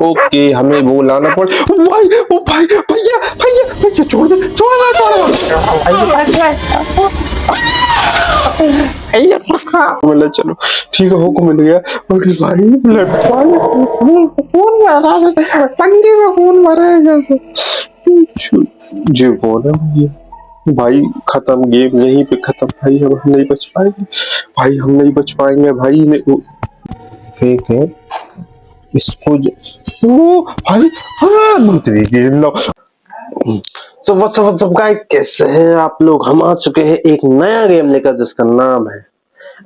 Okay हमें वो लाना पड़। भाई ओ भाई भैया भैया भैया छोड़ दे छोड़ दे छोड़ दे। बोला चलो ठीक है हुक्म मिल गया। अरे भाई फोन मारा है टंगे में फोन मारा है जैसे जी बोला भैया। भाई खत्म गेम यहीं पे खत्म भाई हम नहीं बच पाएंगे भाई हम नहीं बच पाएंगे भाई ने फेक है इसको ओ भाई हाँ मत दीजिए लो। तो व्हाट्सअप गाइस कैसे हैं आप लोग। हम आ चुके हैं एक नया गेम लेकर जिसका नाम है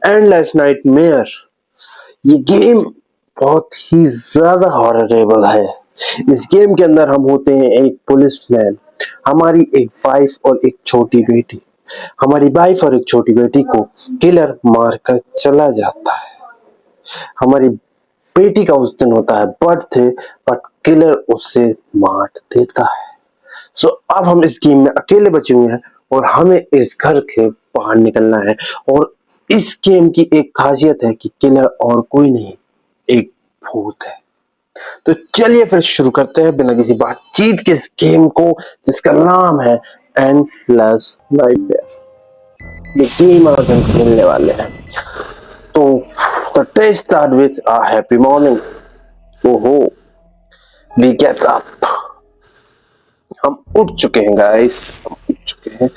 एंडलेस नाइटमेयर। ये गेम बहुत ही ज्यादा हॉररेबल है। इस गेम के अंदर हम होते हैं एक पुलिसमैन, हमारी एक वाइफ और एक छोटी बेटी। हमारी वाइफ और एक छोटी बेटी को किलर मारकर चला जाता है। हमारी बेटी का उस दिन होता है बर्थडे बट किलर उसे मार देता है। सो अब हम इस गेम में अकेले बचे हुए हैं और हमें इस घर के बाहर निकलना है। और इस गेम की एक खासियत है कि किलर और कोई नहीं एक भूत है। तो चलिए फिर शुरू करते हैं बिना किसी बातचीत के इस गेम को जिसका नाम है एंडलेस नाइटमेयर। ये गेम आज हम खेलने वाले हैं। तो the day start with a happy morning. ओहो we get up. हम उठ चुके हैं गाइस, हम उठ चुके हैं।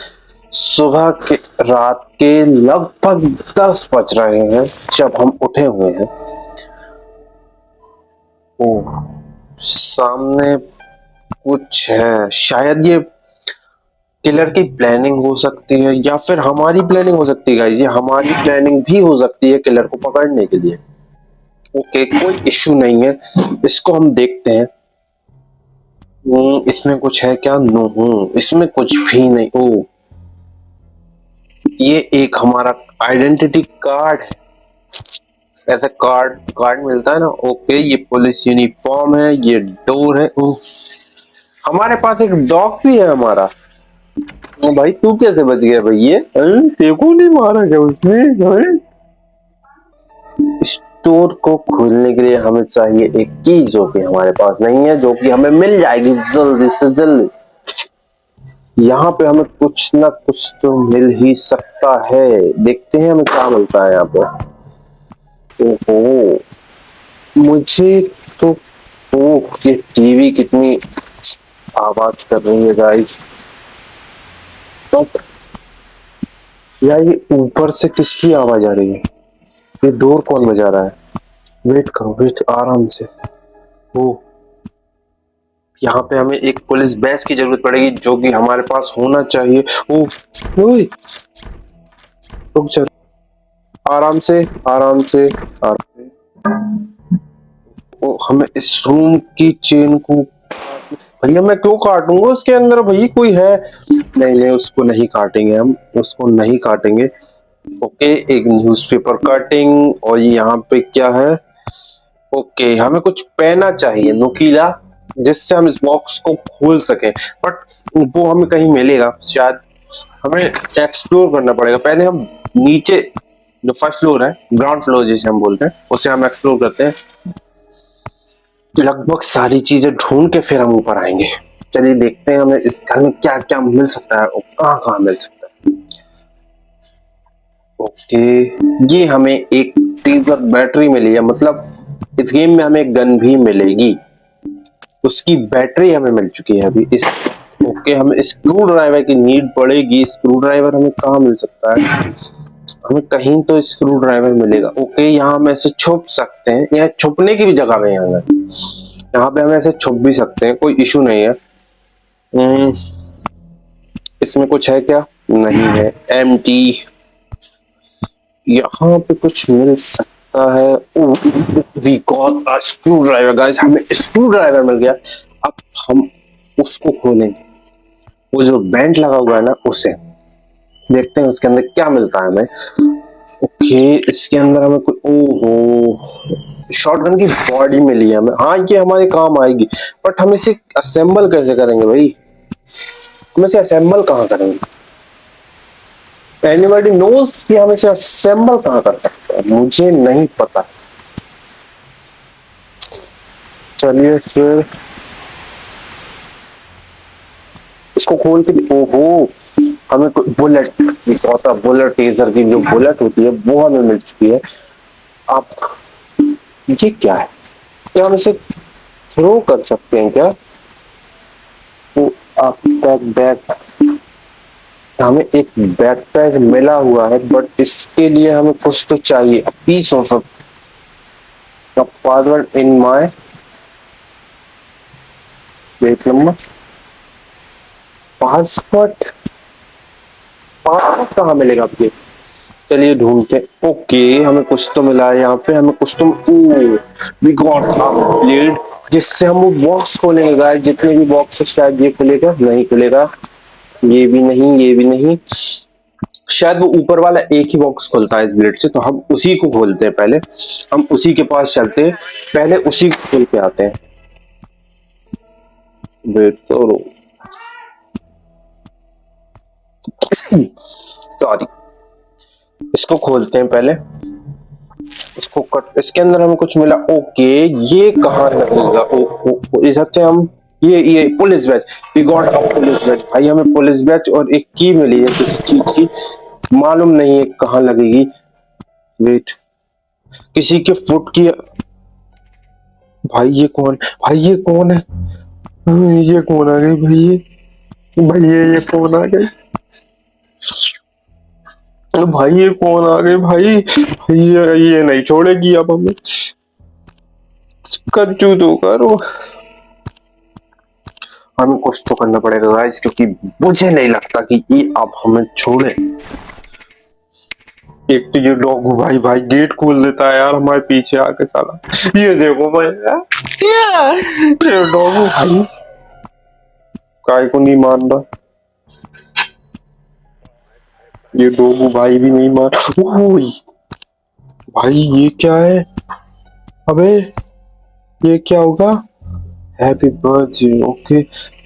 सुबह के रात के लगभग 10 बज रहे हैं जब हम उठे हुए हैं। ओह सामने कुछ है, शायद ये किलर की प्लानिंग हो सकती है या फिर हमारी प्लानिंग हो सकती है गाइस। ये हमारी प्लानिंग भी हो सकती है किलर को पकड़ने के लिए। ओके कोई इश्यू नहीं है, इसको हम देखते हैं। इसमें कुछ है क्या? नो इसमें कुछ भी नहीं। ओ ये एक हमारा आइडेंटिटी कार्ड है। ऐसा कार्ड कार्ड मिलता है ना। ओके ये पुलिस यूनिफॉर्म है, ये डोर है। ओ हमारे पास एक डॉग भी है हमारा। ओ भाई तू कैसे बच गया भाई? ये तेरे को नहीं मारा क्या उसने? स्टोर को खोलने के लिए हमें चाहिए एक की जो कि हमारे पास नहीं है, जो कि हमें मिल जाएगी जल्दी से जल्दी। यहाँ पे हमें कुछ ना कुछ तो मिल ही सकता है। देखते हैं हमें क्या मिलता है यहाँ पे। ओहो मुझे तो ओह ये टीवी कितनी आवाज कर रही है गाइस। तो यार ये ऊपर से किसकी आवाज आ रही है? ये डोर कौन बजा रहा है? वेट करो वेट आराम से। ओ यहाँ पे हमें एक पुलिस बैच की जरूरत पड़ेगी जो कि हमारे पास होना चाहिए। ओ ओए रुक जा आराम से आराम से आराम से। ओ हमें इस रूम की चेन को भैया मैं क्यों काटूंगा उसके अंदर? भाई कोई है? नहीं नहीं उसको नहीं काटेंगे, हम उसको नहीं काटेंगे। ओके एक न्यूज़पेपर कटिंग और यहाँ पे क्या है? ओके हमें कुछ पहना चाहिए नुकीला जिससे हम इस बॉक्स को खोल सकें, बट वो हमें कहीं मिलेगा शायद। हमें एक्सप्लोर करना पड़ेगा पहले। हम नीचे जो फर्स्ट फ्लोर है, ग्राउंड फ्लोर जिसे हम बोलते हैं, उसे हम एक्सप्लोर करते हैं। लगभग सारी चीजें ढूंढ के फिर हम ऊपर आएंगे। चलिए देखते हैं हमें इस घर में क्या क्या मिल सकता है और कहाँ कहाँ मिल सकता है। ओके ये हमें एक 30 बैटरी मिली है, मतलब इस गेम में हमें गन भी मिलेगी। उसकी बैटरी हमें मिल चुकी है अभी इस। ओके हमें स्क्रू ड्राइवर की नीड पड़ेगी। स्क्रू ड्राइवर हमें कहाँ मिल सकता है? हमें कहीं तो स्क्रू ड्राइवर मिलेगा। ओके यहाँ हम ऐसे छुप सकते हैं, यहाँ छुपने की भी जगह है। यहाँ पे हम ऐसे छुप भी सकते हैं, कोई इशू नहीं है। इसमें कुछ है क्या? नहीं है, एम्प्टी। यहाँ पे कुछ मिल सकता है। We got a screwdriver guys, हमें स्क्रू ड्राइवर मिल गया। अब हम उसको खोलेंगे, वो जो बेंट लगा हुआ है ना उसे देखते हैं उसके अंदर क्या मिलता है हमें। ओके इसके अंदर हमें कोई ओहो शॉटगन की बॉडी मिली है हमें। हाँ ये हमारे काम आएगी, बट हम इसे असेंबल कैसे करेंगे भाई? हम इसे असेंबल कहाँ करेंगे? एनीबॉडी नोज कि हम इसे असेंबल कहाँ कर सकते हैं? मुझे नहीं पता। चलिए फिर इसको खोल के, ओहो हमें बुलेट, बुलेट टेजर की जो बुलेट होती है वो हमें मिल चुकी है। आप ये क्या है, क्या हम इसे थ्रो कर सकते हैं क्या? तो आप बैक, हमें एक बैकपैक मिला हुआ है, बट इसके लिए हमें कुछ तो चाहिए, piece of password in my wait number, password, password कहाँ मिलेगा आपके? चलिए ढूंढते। ओके हमें कुछ तो मिला है यहाँ पे, हमें कुछ तो, वी गॉट अ ब्लेड जिससे हम वो बॉक्स खोलेंगे गाइस। जितने भी बॉक्स है शायद ये खुलेगा, नहीं खुलेगा, ये भी नहीं, ये भी नहीं, शायद वो ऊपर वाला एक ही बॉक्स खुलता है इस ब्लेड से, तो हम उसी को खोलते हैं पहले, हम उसी के पास चलते हैं, पहले उसी को खोल के आते हैं। वेट करो, सॉरी, इसको खोलते हैं पहले, इसको कट, इसके अंदर हमें कुछ मिला। ओके ये कहाँ लगेगा? इस हद हम ये police badge, we got a police badge भाई, हमें पुलिस बैच और एक की मिली है किसी चीज की, मालूम नहीं है कहाँ लगेगी। वेट, किसी के फुट की, भाई ये कौन, भाई ये कौन है? ये कौन आ गई भाई? ये कौन आ गई? भाई ये कौन आ गई भाई? ये नहीं छोड़ेगी अब हमें, कच्चू तो करो, हमें कुछ तो करना पड़ेगा गाइस, क्योंकि मुझे नहीं लगता कि ये अब हमें छोड़े। एक तो ये डॉगू भाई, गेट खोल देता है यार हमारे पीछे आके साला, ये देखो भाई ये डॉगू भाई काय को नहीं मान रहा, ये डॉगू भाई भी नहीं मान। ओए भाई ये क्या है? अबे ये क्या होगा? Happy birthday, okay.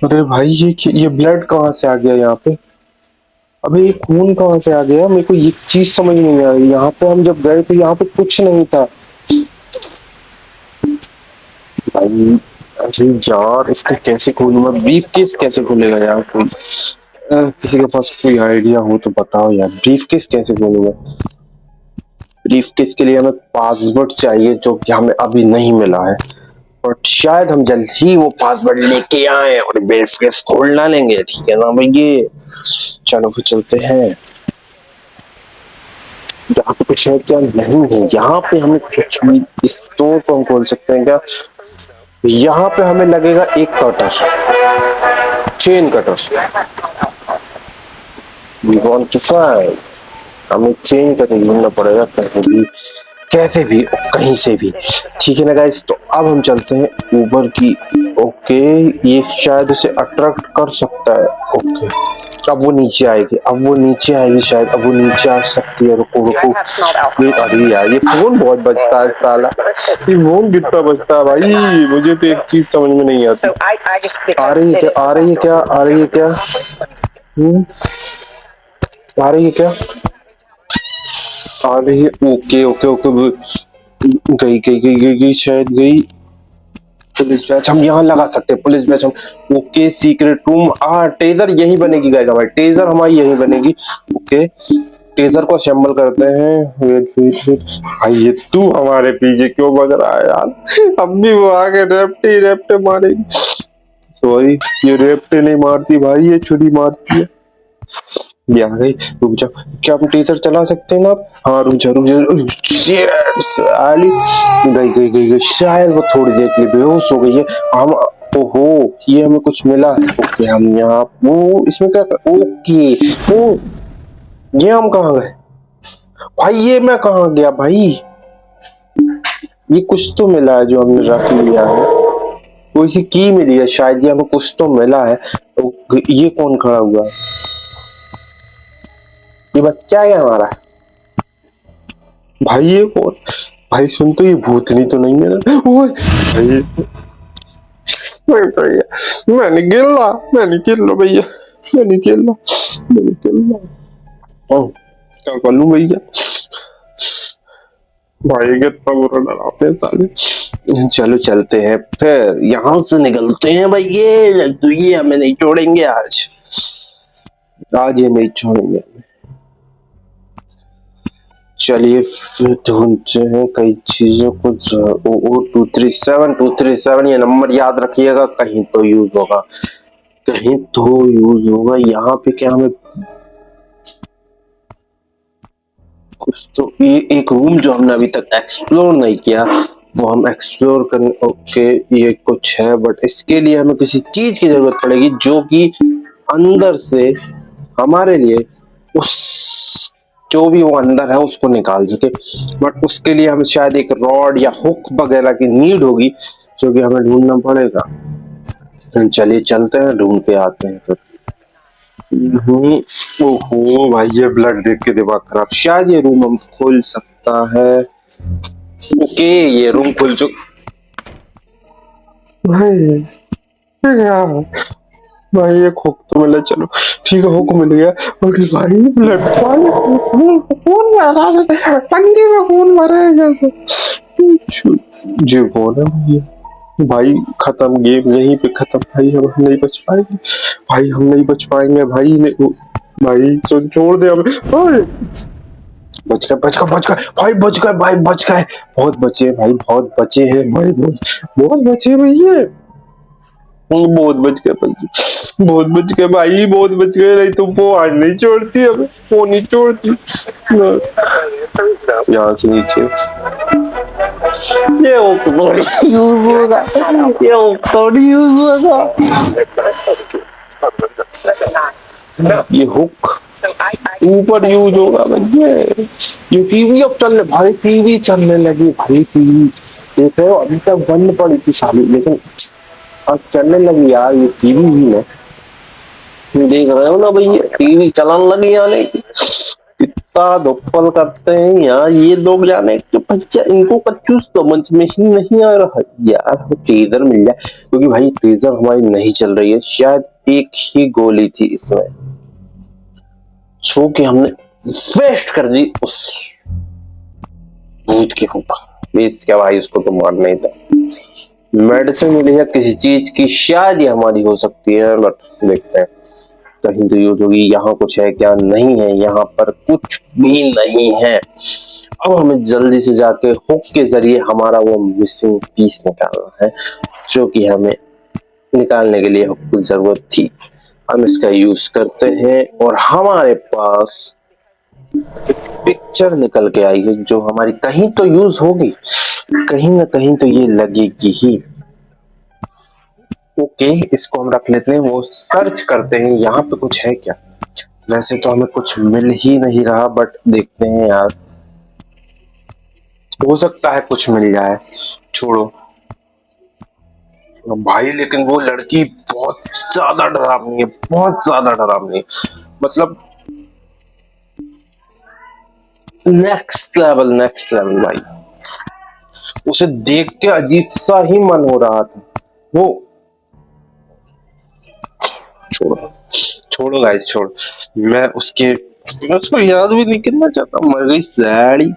अरे भाई ये ब्लड कहाँ से आ गया यहाँ पे? अबे ये खून कहाँ से आ गया? मेरे को ये चीज समझ नहीं आ रही। यहाँ पे हम जब गए तो यहाँ पे कुछ नहीं था भाई। अरे यार इसको कैसे खोलूं मैं? ब्रीफ केस कैसे खुलेगा यार? कोई किसी के पास कोई आइडिया हो तो बताओ यार, ब्रीफ केस कैसे खोलूंगा? ब्रीफ केस के लिए हमें पासवर्ड चाहिए जो कि हमें अभी नहीं मिला है, और शायद हम जल्द ही वो पासवर्ड लेके आए और ब्रीफ केस खोलना लेंगे, ठीक है ना भैया? चलो फिर चलते हैं। यहाँ पे कुछ है क्या? नहीं है यहाँ पे, हमें कुछ भी, इस स्टोर को हम खोल सकते हैं क्या? यहाँ पे हमें लगेगा एक cutter, chain cutter, we want to find, हमें चेन कटर ढूंढना पड़ेगा कहीं भी, कैसे भी, कहीं से भी, ठीक है ना गाइस? तो अब हम चलते हैं ऊबर की। ओके ये शायद उसे अट्रैक्ट कर सकता है। ओके अब वो नीचे आएगी, अब वो नीचे आएगी शायद, अब वो नीचे आ सकती है। रुको रुको, अरे यार ये फोन बहुत बजता है साला, ये फोन कितना बजता है भाई? मुझे तो एक चीज समझ में नहीं आती। आ रही है क्या? आ रही है क्या? आ रही है क्या? आ रही है क्या? आ रही है। ओके ओके ओके, गई गई गई गई गई, शायद गई। पुलिस बैच हम यहाँ लगा सकते हैं, पुलिस बैच हम। ओके सीक्रेट रूम, टेजर यही बनेगी गाइस, हमारी टेजर हमारी यही बनेगी। ओके टेजर को असेंबल करते हैं। वेट वेट वेट, भाई ये तू हमारे पीछे क्यों भग रहा है यार? अब भी वो आगे रेप्टे मारेगी। सॉरी ये रेप्टे नहीं मारती भाई, ये छुरी मारती है। ये आ गई, रुक जाओ, क्या हम टीजर चला सकते हैं ना? हाँ रुक जाओ रुक जाओ, साली गई गई गई गई, शायद वो थोड़ी देर के लिए बेहोश हो गई है। हम, ओहो ये हमें कुछ मिला है। ओके हम यहाँ, वो इसमें क्या ओके, ओ ये हम कहाँ गए भाई? ये मैं कहाँ गया भाई? ये कुछ तो मिला है जो हमने रख लिया है, कोई सी की मिली है शायद, ये हमें कुछ तो मिला है। ये कौन खड़ा हुआ है? ये बच्चा है हमारा भाई? ये कौन भाई? सुन तो, ये भूतनी तो नहीं है ना? ओए भाई भैया मैं नहीं खेल रहा, मैं नहीं खेल रहा भैया, मैं नहीं खेल रहा, मैं नहीं खेल रहा। क्या कर लूं भैया? भाई कितना बुरा डराते हैं साले। चलो चलते हैं, फिर यहाँ से निकलते हैं भाई। ये हमें नहीं छोड़ेंगे आज, आज ये नहीं छोड़ेंगे। चलिए फिर ढूंढते हैं कई चीजों को। 237 ये नंबर याद रखिएगा, कहीं तो यूज होगा, कहीं तो यूज होगा। यहाँ पे क्या हमें कुछ तो, ये एक रूम जो हमने अभी तक एक्सप्लोर नहीं किया वो हम एक्सप्लोर करने। ओके ये कुछ है, बट इसके लिए हमें किसी चीज की जरूरत पड़ेगी जो कि अंदर से हमारे लिए उस जो भी वो अंदर है उसको निकाल सके। बट उसके लिए हमें शायद एक रॉड या हुक वगैरह की नीड होगी, जो कि हमें ढूंढना पड़ेगा। चलिए चलते हैं, ढूंढ के आते हैं फिर। ओहो भाई, ये ब्लड देख के दिमाग खराब। शायद ये रूम हम खोल सकता है। ओके ये रूम खुल भाई, भाई एक हुक तो मिला, चलो ठीक है हुक मिल गया। और भाई ब्लड खून मारा है, टंगे में खून मारा है जैसे। जो बोला ये भाई, खत्म गेम यहीं पे खत्म भाई, हम नहीं बच पाएंगे भाई, हम नहीं बच पाएंगे भाई। नहीं भाई तो छोड़ दे हमें भाई। बच गए बच गए बच गए भाई, बच गए भाई, बच गए। बहुत बचे भाई, बहुत बचे हैं भाई, बहुत बचे भैया, बहुत बच गए भाई, बहुत बच गए भाई, बहुत बच गए। नहीं तो वो आज नहीं छोड़ती हमें, वो नहीं छोड़ती। यहाँ से नीचे ये यूज होगा, ये यूज होगा, ये हुक ऊपर यूज होगा भैया। ये टीवी अब चलने भाई, टीवी चलने लगी भाई, टीवी देख रहे हो, अभी तक बंद पड़ी थी साली, लेकिन अब चलने लगी यार। ये टीवी भी है, देख रहे हो ना भैया, टीवी चलने लगी। यानी कितना धुप्पल करते हैं यार ये लोग, जाने कि भैया इनको कच्चू समझ में ही नहीं आ रहा यार। ट्रेजर मिल जाए, क्योंकि भाई ट्रेजर हमारी नहीं चल रही है। शायद एक ही गोली थी इसमें, जो कि हमने वेस्ट कर दी उस भूत के ऊपर। क्या भाई, उसको तो मारना ही था। मेडिसिन मिली है किसी चीज की, शायद ये हमारी हो सकती है, बट देखते हैं कहीं तो यूज होगी। यहाँ कुछ है क्या? नहीं है, यहाँ पर कुछ भी नहीं है। अब हमें जल्दी से जाके हुक के जरिए हमारा वो मिसिंग पीस निकालना है, जो कि हमें निकालने के लिए हुक की जरूरत थी। हम इसका यूज करते हैं और हमारे पास एक पिक्चर निकल के आई है, जो हमारी कहीं तो यूज होगी, कहीं ना कहीं तो ये लगेगी ही। ओके इसको हम रख लेते हैं, वो सर्च करते हैं यहाँ पे कुछ है क्या। वैसे तो हमें कुछ मिल ही नहीं रहा, बट देखते हैं यार, हो सकता है कुछ मिल जाए। छोड़ो भाई, लेकिन वो लड़की बहुत ज्यादा डरावनी है, बहुत ज्यादा डरावनी है, मतलब नेक्स्ट लेवल भाई। उसे देख के अजीब सा ही मन हो रहा था। वो छोड़ो छोड़ो गाइस, छोड़ो। मैं उसको याद भी नहीं करना चाहता, मर गई साड़ी।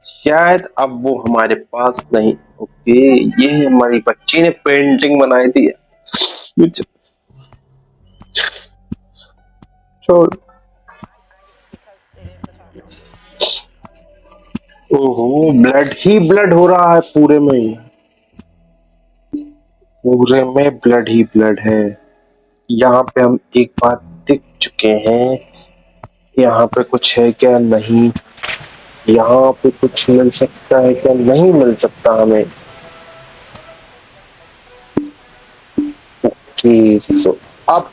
शायद अब वो हमारे पास नहीं। ओके ये हमारी बच्ची ने पेंटिंग बनाई थी। छोड़, ओहो ब्लड ही ब्लड हो रहा है पूरे में ही, पूरे में ब्लड ही ब्लड है। यहाँ पे हम एक बार दिख चुके हैं। यहाँ पे कुछ है क्या? नहीं। यहाँ पे कुछ मिल सकता है क्या? नहीं मिल सकता हमें। ओके सो अब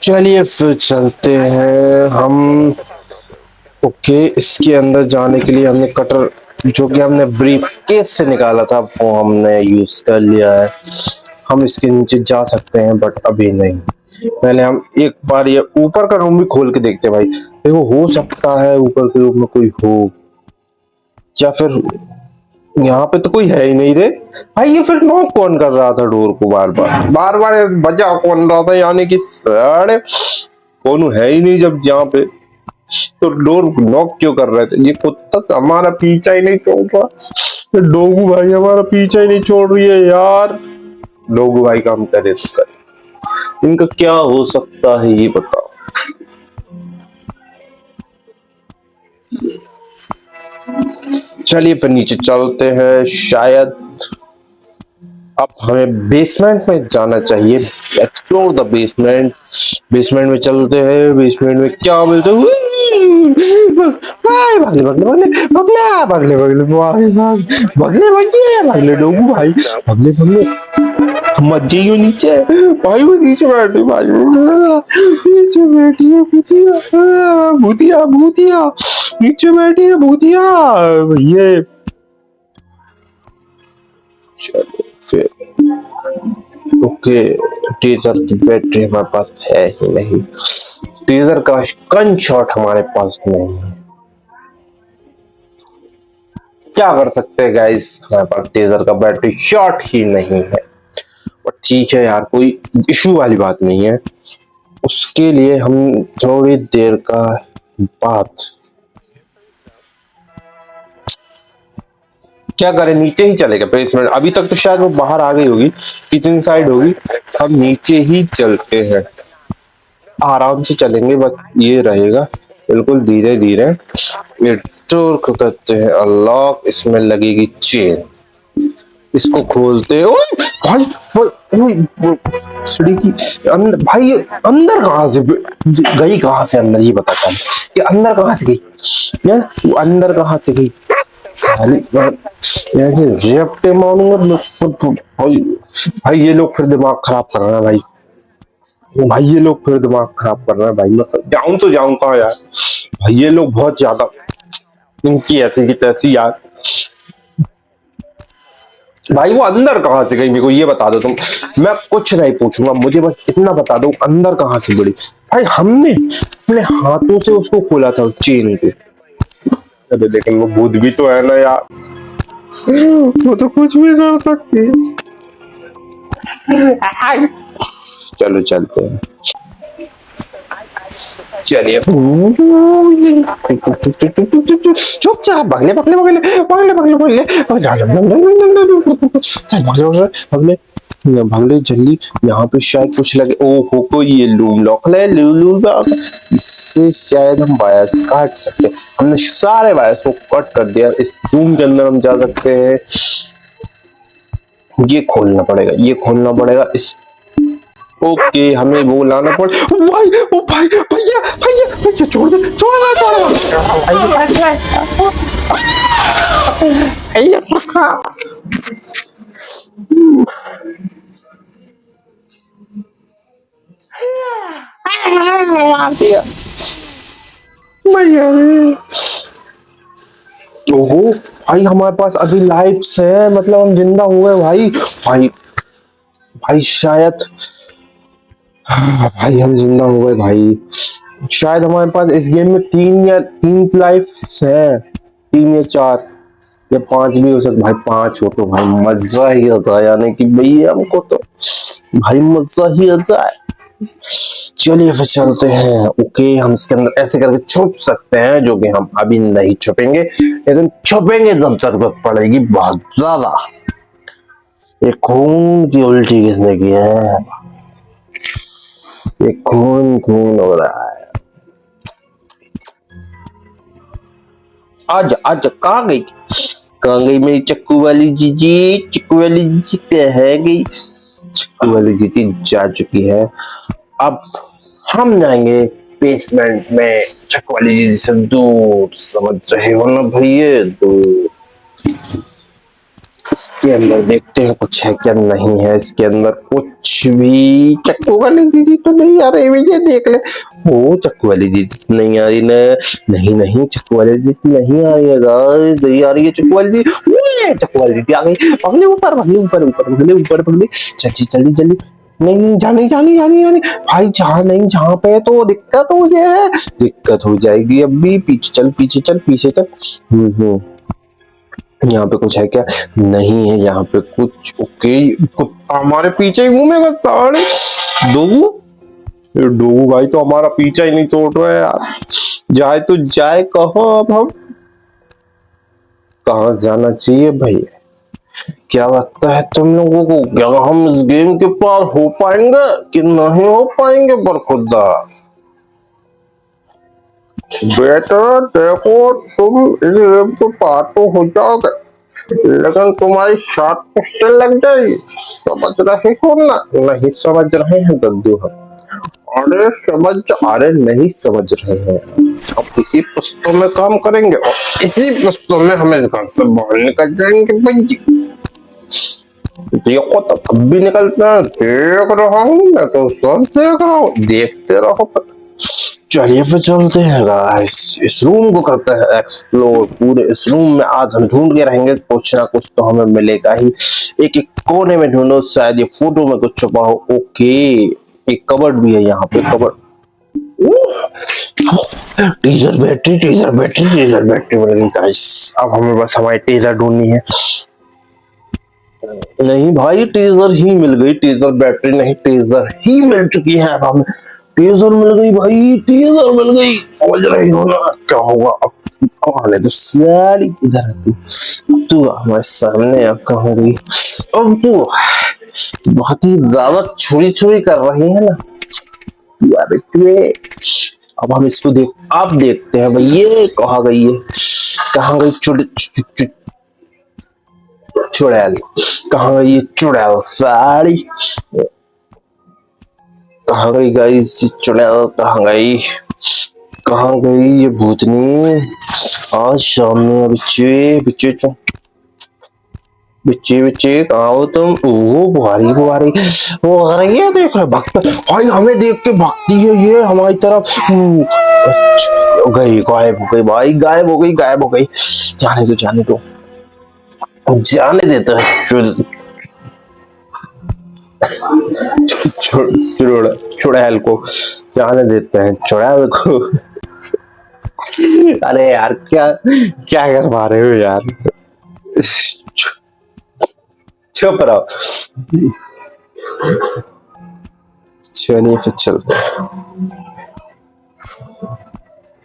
चलिए फिर चलते हैं हम। ओके इसके अंदर जाने के लिए हमने कटर, जो कि हमने ब्रीफ केस से निकाला था, वो हमने यूज कर लिया है। हम इसके नीचे जा सकते हैं, बट अभी नहीं। पहले हम एक बार ये ऊपर का रूम भी खोल के देखते हैं भाई। देखो हो सकता है ऊपर के रूम में कोई हो, या फिर यहाँ पे तो कोई है ही नहीं रे भाई। ये फिर नॉक कौन कर रहा था डोर को? बार बार बजा कौन रहा था? यानी कि साढ़े कौन है ही नहीं जब यहाँ पे। तो डोर नॉक क्यों कर रहे थे? ये कुत्ता तो हमारा पीछा ही नहीं छोड़ रहा। तो डोगू भाई हमारा पीछा ही नहीं छोड़ रही है यार। डोगू भाई काम करे तो करे, इनका क्या हो सकता है ये बताओ। चलिए फिर नीचे चलते हैं, शायद अब हमें बेसमेंट में जाना चाहिए। Explore the basement. बेसमेंट में चलते हैं, बेसमेंट में क्या मिलता है? भागले भागले भागले भागले भागले भागले भागले भागले भागले भागले डोगू भाई, भागले भागले मत जाइयो नीचे भाई, वो नीचे बैठे भाई, नीचे बैठी है भूतिया, भूतिया भूतिया नीचे बैठी है भूतिया ये। चलो फिर ओके, टेजर की बैटरी हमारे पास है ही नहीं, टेजर का गन शॉट हमारे पास नहीं है। क्या कर सकते हैं गाइस, हमारे पास टेजर का बैटरी शॉट ही नहीं है। और ठीक है यार, कोई इशू वाली बात नहीं है। उसके लिए हम थोड़ी देर का बाद क्या करें, नीचे ही चलेगा बेसमेंट। अभी तक तो शायद वो बाहर आ गई होगी, किचन साइड होगी। हम नीचे ही चलते हैं, आराम से चलेंगे, बस ये रहेगा बिल्कुल धीरे धीरे। ये डोर को करते हैं अनलॉक, इसमें लगेगी चेन, इसको खोलते। ओए भाई अंदर भाई, अंदर कहाँ से गई, कहाँ से अंदर ये बता था कि अंदर कहाँ से गई, वो अंदर कहाँ से गई साली। रेपटे मारूंगा भाई। भाई ये लोग फिर दिमाग खराब कर रहे हैं भाई, भाई ये लोग फिर दिमाग खराब कर रहे हैं भाई। मैं जाऊं तो जाऊं कहाँ यार, भाई ये लोग बहुत ज्यादा, इनकी ऐसी की तैसी यार। भाई वो अंदर कहाँ से गई, मेरे को ये बता दो तुम, मैं कुछ नहीं पूछूंगा, मुझे बस इतना बता दो अंदर कहाँ से बढ़ी। भाई हमने अपने हाथों से उसको खोला था चेन को। अरे लेकिन वो भूत भी तो है ना यार, वो तो कुछ भी कर सकती है। चलो चलते हैं, चलिए चुपचाप भागले भागले भागले भागले भागले भागले भागले जल्दी। यहाँ पे शायद कुछ लगे, ओहो कोई ये लूम लॉक है, इससे शायद हम वायर्स काट सकते हैं। हमने सारे वायर्स को कट कर दिया, इस रूम के अंदर हम जा सकते हैं। ये खोलना पड़ेगा, ये खोलना पड़ेगा इस, ओके हमें वो लाना पड़। भाई ओ भाई भैया भैया भैया छोड़ दे छोड़ दे छोड़ दे भैया रे। ओहो भाई हमारे पास अभी लाइफ्स है, मतलब हम जिंदा हुए भाई। भाई भाई शायद, भाई हम जिंदा हो गए भाई। शायद हमारे पास इस गेम में 3 लाइफ है, 3 या 4 या 5 भी हो सकता। भाई 5 हो तो भाई मजा ही आ जाए, यानी कि भैया हमको तो भाई मजा ही आ जाए। चलिए फिर चलते हैं। ओके हम इसके अंदर ऐसे करके छुप सकते हैं, जो कि हम अभी नहीं छुपेंगे, लेकिन छुपेंगे जब जरूरत पड़ेगी बहुत ज्यादा। ये खून की उल्टी किसने की है, ये खून खून हो रहा है। आज आज कहाँ गई, कहाँ गई मेरी चक्कू वाली जीजी, चक्कू वाली जीजी कहाँ गई, चक्कू वाली जीजी जा चुकी है। अब हम जाएंगे बेसमेंट में चक्कू वाली जीजी से दूर, समझ रहे हो ना भैया, दूर। इसके अंदर देखते हैं कुछ है क्या, नहीं है इसके अंदर कुछ भी। चक्कू वाली दीदी तो नहीं आ रही भैया, देख ले। ओ चक्कू वाली दीदी नहीं आ रही ना, नहीं नहीं चक्कू वाली दीदी नहीं आ रही है गाइस, नहीं आ रही है चक्कू वाली दीदी। ओए चक्कू वाली दीदी आ गई, पगले ऊपर पगले ऊपर ऊपर पगले ऊपर पगले, जल्दी जल्दी जल्दी। नहीं नहीं जानी जानी जानी जानी भाई, जहाँ नहीं जहाँ पे तो दिक्कत हो जाए, दिक्कत हो जाएगी। अभी पीछे चल पीछे चल पीछे चल। यहाँ पे कुछ है क्या, नहीं है यहाँ पे कुछ। ओके कुत्ता हमारे पीछे ही घूमेगा साले। दो ये डोगू भाई तो हमारा पीछा ही नहीं छोड़ रहा है यार। जाए तो जाए कहाँ अब हम? कहाँ जाना चाहिए भाई? क्या लगता है तुम लोगों को, क्या हम इस गेम के पार हो पाएंगे कि नहीं हो पाएंगे? बरखुदा बेटा देखो, तुम इस गेम के पार तो हो जाओगे, लेकिन तुम्हारी शॉर्ट पिस्टल लग जाएगी। समझ रहे हो ना? नहीं समझ रहे हैं दद्दू हम? अरे समझ, अरे नहीं समझ रहे हैं। अब इसी पुस्तों में काम करेंगे और इसी पुस्तों में हम इस घर से बाहर निकल जाएंगे भाई। देखो तो अब भी निकलता है, देख रहा हूँ मैं तो, सब देख रहा हूँ, देखते रहो। चलिए फिर चलते हैं गाइस, इस रूम को करते हैं एक्सप्लोर। पूरे इस रूम में आज हम ढूंढ के रहेंगे, कुछ ना कुछ तो हमें मिलेगा ही। एक एक कोने में ढूंढो, शायद ये फोटो में कुछ छुपा हो। ओके, एक कबर्ड भी है यहाँ पे, covered. Teaser battery, teaser battery, teaser battery मिल गई गाइस। अब हमें बस हमारी टीजर ढूंढनी है। नहीं भाई, टीजर ही मिल गई, टीजर बैटरी नहीं, टीजर ही मिल चुकी है। अब हमें टीजर मिल गई भाई, टीजर मिल गई। समझ रही हो ना क्या होगा अब? आने तो सारी इधर तू हमारे सामने अब कहाँ गई? अब तू बहुत ही ज्यादा छुरी छुरी कर रही है ना यार ये। अब हम इसको आप देखते हैं भाई, ये कहाँ गई है? कहाँ गई चुड़ैल? कहाँ गई ये चुड़ैल साड़ी? कहाँ गई गाइस चुड़ैल? कहाँ गई? कहाँ गई ये भूतनी? आज शाम में बच्चे बच्चे बच्चे बच्चे कहाँ हो तुम? ओ बुहारी बुहारी वो आ रही है, देख रहे भक्त भाई, हमें देख के भागती है ये हमारी तरफ। गई, गायब हो गई भाई, गायब हो गई, गायब हो गई। जाने दो, जाने दो, जाने देते हैं। चुड़ैल को जाने देते हैं, चुड़ैल को। अरे यार क्या क्या कर पा रहे हो यार? चुप रहो। चलिए फिर चलते हैं।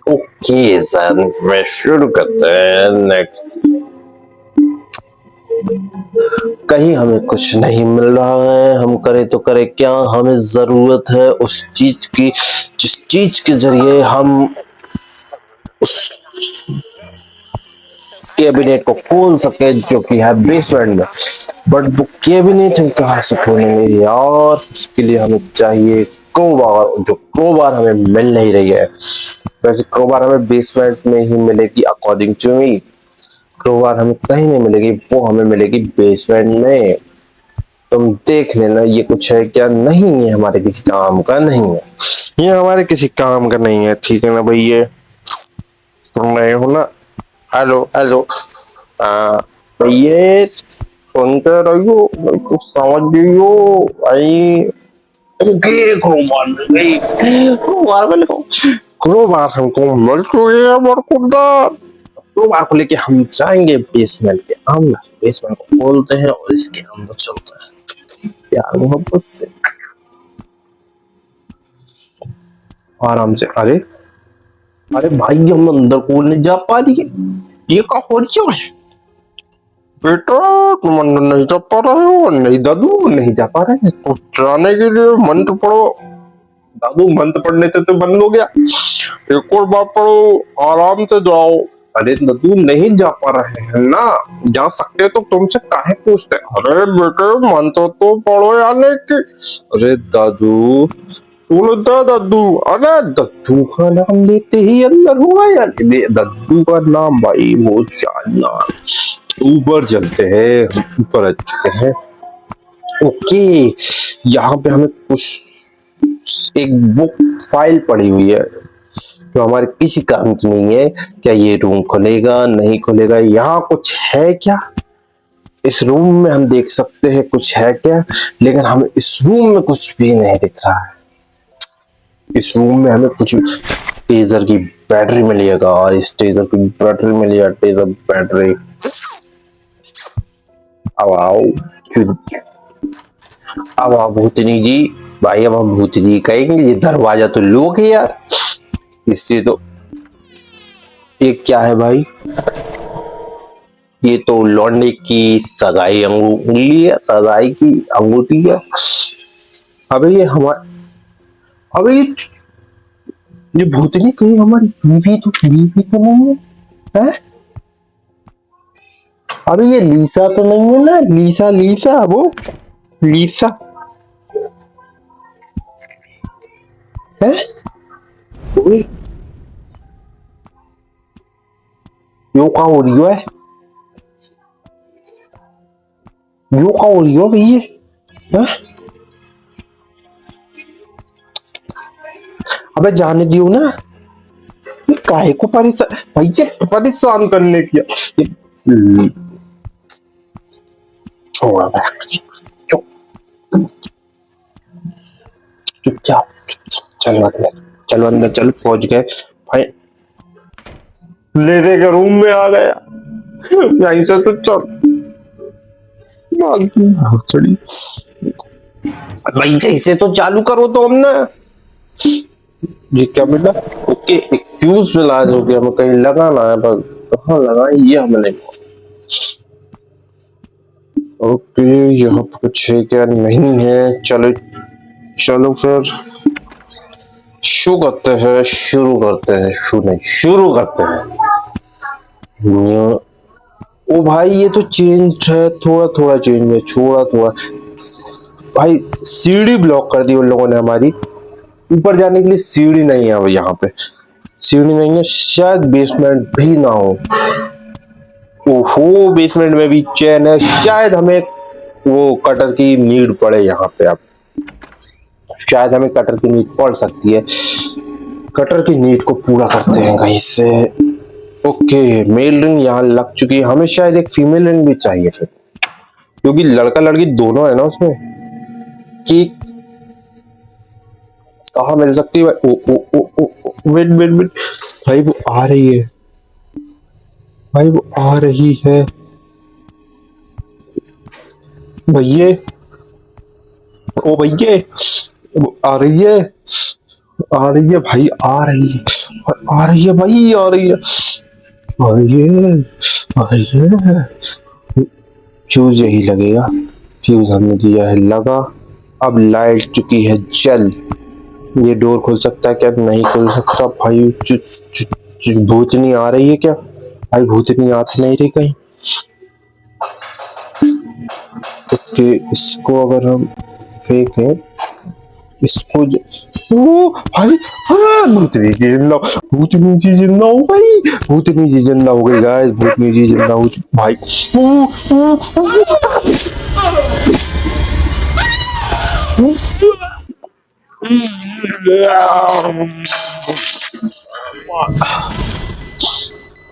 ओके सर, शुरू करते हैं नेक्स्ट। कहीं हमें कुछ नहीं मिल रहा है, हम करें तो करें क्या? हमें जरूरत है उस चीज की, जिस चीज के जरिए हम उस कैबिनेट को खोल सके, जो कि है बेसमेंट में। बट वो कैबिनेट हम कहाँ से खोलेंगे यार? उसके लिए हमें चाहिए क्रोबार, जो क्रोबार हमें मिल नहीं रही है। वैसे क्रोबार हमें बेसमेंट में ही मिलेगी अकॉर्डिंग टू मी। क्रोबार हमें कहीं नहीं मिलेगी, वो हमें मिलेगी बेसमेंट में। तुम देख लेना ये कुछ है क्या? नहीं, ये हमारे किसी काम का नहीं है, ये हमारे किसी काम का नहीं है, ठीक है ना भाई? ये तुम नए हो ना? हेलो हेलो, ये सुनते रहियो, कुछ समझ गई हो भाई? क्रोबार मिल गई, क्रोबार मिल गई, क्रोबार हमको मिल चुकी है बरकुरदार। क्रोबार को लेके हम जाएंगे बेसमेंट के अंदर, बेसमेंट को खोलते हैं और इसके अंदर चलते हैं प्यार मोहब्बत से, आराम से। अरे अरे भाई, हम अंदर कौन नहीं जा पा रही है? ये क्या हो रहा है बेटा? तुम अंदर नहीं जा पा रहे हो? नहीं दादू, नहीं जा पा रहे हैं तो जाने के लिए मंत्र पढ़ो। दादू मंत्र पढ़ने से तो बंद हो गया, एक और बार पढ़ो, आराम से जाओ। अरे दादू नहीं जा पा रहे हैं ना? जा सकते तो तुमसे काहे पूछते? अरे बेटे मंत्र तो पढ़ो यानी कि। अरे दादू बोलता दादू, अरे दद्दू का नाम लेते ही अंदर हुआ यार। दद्दू का नाम भाई वो जानना। ऊपर चलते हैं, हम ऊपर आ चुके हैं। ओके, यहाँ पे हमें कुछ एक बुक फाइल पड़ी हुई है जो हमारे किसी काम की नहीं है। क्या ये रूम खुलेगा? नहीं खुलेगा। यहाँ कुछ है क्या? इस रूम में हम देख सकते हैं कुछ है क्या, लेकिन हमें इस रूम में कुछ भी नहीं दिख रहा है। इस रूम में हमें कुछ टेजर की बैटरी मिली है गाइस, टेजर की बैटरी मिली है, टेजर बैटरी। अब आओ, अब आओ भूतनी जी, भाई अब हम भूतनी कहेंगे, ये दरवाजा तो लोग है यार, इससे तो। ये क्या है भाई? ये तो लौंडे की सगाई अंगुली है, सगाई की अंगूठी है। अबे ये हमारे, अबे ये भूतनी कहीं हमारी बीवी तो नहीं है? हैं? अबे ये लीसा तो नहीं है ना? लीसा लीसा वो लीसा है? ओए यो का हो रही है? यो का हो रही है भैया? हैं? अबे जाने दियो ना, ये काहे को परेशान भैया, परेशान करने की छोड़ा चुप, चुपचाप चलो अंदर, चलो अंदर, चलो पहुंच गए भाई, लेने के रूम में आ गया यहीं से तो चल चढ़ी भाई, इसे तो चालू करो तो हम ना। ये क्या मिला? ओके, एक फ्यूज मिला जो कि हमें कहीं लगाना है, पर कहाँ लगाए ये हमने। ओके, यहाँ पर कुछ है क्या? नहीं है। चलो चलो फिर शुरू करते हैं, शुरू करते हैं, शुरू करते हैं। ओ भाई ये तो चेंज है, थोड़ा थोड़ा चेंज है, थोड़ा थोड़ा। भाई सीढ़ी ब्लॉक कर दी उन लोगों ने हमारी, ऊपर जाने के लिए सीढ़ी नहीं है। अब यहाँ पे सीढ़ी नहीं है, शायद बेसमेंट भी ना हो। ओहो, बेसमेंट में भी चैन है, शायद हमें वो कटर की नीड पड़े यहाँ पे। अब शायद हमें कटर की नीड पड़ सकती है, कटर की नीड को पूरा करते हैं गाइस से। ओके, मेल रिंग यहाँ लग चुकी है, हमें शायद एक फीमेल रिंग भी चाहिए फिर, क्योंकि लड़का लड़की दोनों है ना उसमें। कि कहाँ मिल सकती है? ओ ओ ओ ओ वेट वेट वेट, भाई वो आ रही है, भाई वो आ रही है भैया, ओ भैया वो आ रही है, आ रही है भाई, आ रही है, आ रही है भाई, आ रही है, आइए आइए। फ्यूज यही लगेगा, फ्यूज हमने दिया है लगा, अब लाइट चुकी है जल। ये डोर खुल सकता है क्या? नहीं खुल सकता भाई। भूतनी आ रही है क्या? भाई भूतनी आ तो नहीं रही कहीं। ओके, इसको अगर हम फेंकें, इसको ओ भाई, हाँ भूतनी जी जिंदा, भूतनी जी जिंदा हो गई, भूतनी जी जिंदा हो गई गाइस, भूतनी जी जिंदा हो चुकी भाई।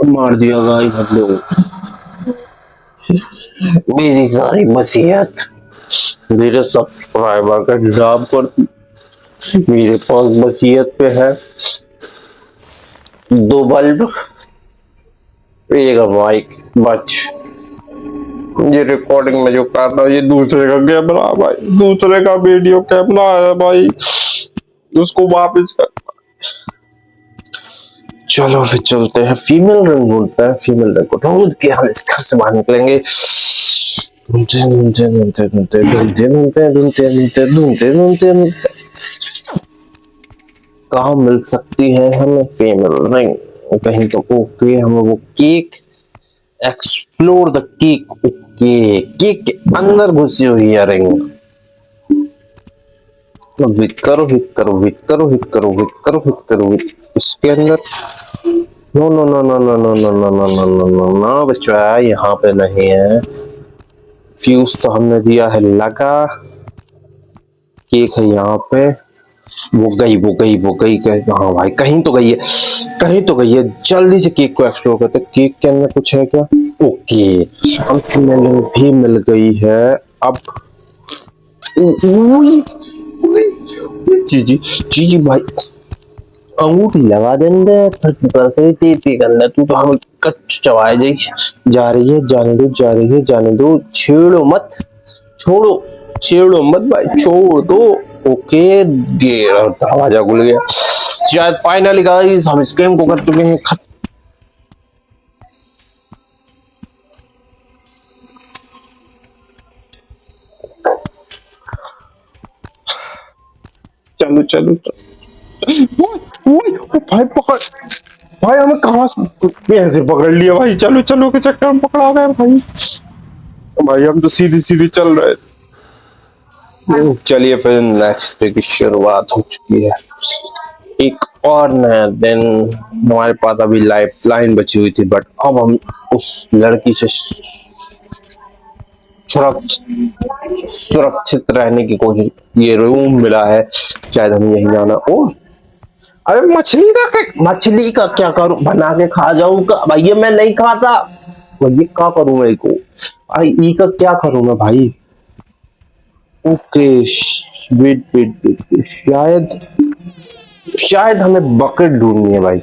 मार दिया गाइस हम लोग, मेरी सारी वसीयत मेरे सब्सक्राइबर का हिसाब कर, मेरे पास वसीयत पे है 2 बल्ब, 1 माइक, बच। ये रिकॉर्डिंग में जो कर रहा हूँ ये दूसरे का कैमरा भाई, दूसरे का वीडियो कैमरा है भाई, उसको वापस कर। चलो फिर चलते हैं, फीमेल रंग ढूंढते हैं, फीमेल रंग को ढूंढ के हम इस घर से बाहर निकलेंगे। ढूंढते ढूंढते ढूंढते ढूंढते ढूंढते ढूंढते ढूंढते ढूंढते ढूंढते ढूंढते कहाँ मिल सकती है हमें फीमेल रिंग? कहीं तो। ओके, हमें वो cake, explore the cake. Okay, cake के अंदर घुसी हुई है रिंग। हिट करो हिट करो हिट करो हिट करो हिट करो हिट करो, इसके अंदर। No no no no no no no no no no no no no बच्चा, यहाँ पे नहीं है। फ्यूज तो हमने दिया है लगा, केक है यहाँ पे, वो गई वो गई वो गई गई। हाँ भाई कहीं तो गई है, कहीं तो गई है। जल्दी से केक को एक्सप्लोर करते। केक के अंदर कुछ है क्या? ओके, हम फीमेल भी मिल गई है। अब जी जी जी जी भाई, अंगूठी लगा देंगे करने, तू तो हम कच्च चबाए जा रही है, जाने दो, जा रही है, जाने दो, छेड़ो मत, छोड़ो, छेड़ो मत भाई, छोड़ दो। ओके, ये दरवाजा खुल गया। शायद फाइनली गाइस हम इस गेम को कर चुके हैं खत्म। चलो चलो चलो। ओए भाई पकड़, भाई हमें कहाँ से ऐसे पकड़ लिया भाई। चलो चलो के चक्कर में पकड़ा गए भाई। भाई हम तो सीधी सीधी चल रहे थे। चलिए फिर नेक्स्ट डे की शुरुआत हो चुकी है। एक और नया दिन। हमारे पास अभी लाइफ लाइन बची हुई थी, बट अब हम उस लड़की से सुरक्षित रहने की कोशिश। ये रूम मिला है, शायद हम यही जाना। ओ अरे मछली का क्या करूं? बना के खा जाऊं का भैया? मैं नहीं खाता भैया, क्या करूं मेरे को? भाई ई का क्या करूं मैं भाई? ओके वेट वेट वेट, शायद शायद हमें बकेट ढूंढनी है भाई।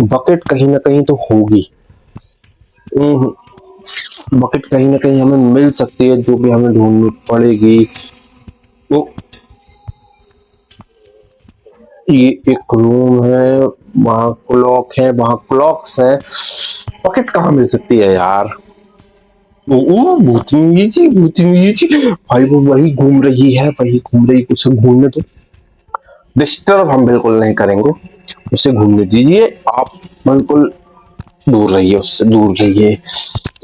बकेट कहीं ना कहीं तो होगी। बकेट कहीं ना कहीं हमें मिल सकती है, जो भी हमें ढूंढनी पड़ेगी। तो ये एक रूम है, वहां क्लॉक है, वहां क्लॉक्स है। बकेट कहाँ मिल सकती है यार? भूतनी जी भाई, वो वही घूम रही है, वही घूम रही। उसे घूमने तो डिस्टर्ब हम बिल्कुल नहीं करेंगे, उसे घूमने दीजिए आप। बिल्कुल दूर रहिए, उससे दूर रहिए।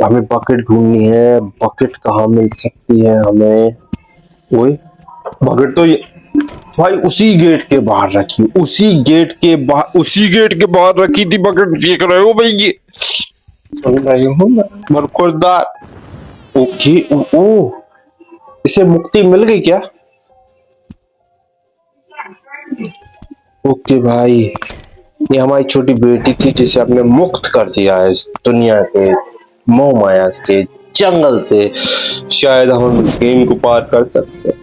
हमें बकेट ढूंढनी है। बकेट कहाँ मिल सकती है हमें? ओए बकेट तो ये भाई उसी गेट के बाहर रखी, उसी गेट के बाहर रखी थी बकेट। फेंक रहे हो भाई? ये सुन रहे हो ना बरखुरदार? ओके ओ, इसे मुक्ति मिल गई क्या? ओके भाई, ये हमारी छोटी बेटी थी जिसे आपने मुक्त कर दिया है इस दुनिया के मोह माया के जंगल से। शायद हम इस गेम को पार कर सकते हैं।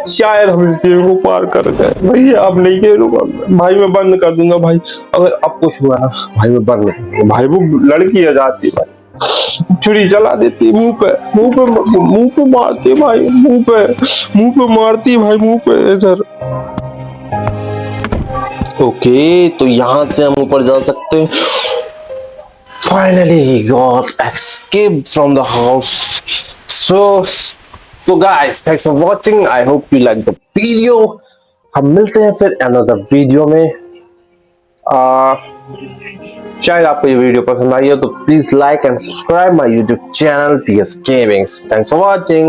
शायद हम इस गेम को पार कर गए। भैया आप नहीं खेलूंगा भाई, मैं बंद कर दूंगा भाई। अगर अब कुछ हुआ ना भाई, मैं बंद कर दूंगा भाई। वो लड़की आ जाती भाई, छुरी चला देती मुंह पे, मुंह पे मारती भाई, मुंह पे मारती भाई, मुंह पे इधर। ओके तो यहाँ से हम ऊपर जा सकते हैं। Finally got escaped from the house. So guys, thanks for watching. I hope you liked the video. हम मिलते हैं फिर another वीडियो में। शायद आपको ये वीडियो पसंद आई हो तो please like and subscribe my YouTube channel PS Gaming. Thanks for watching.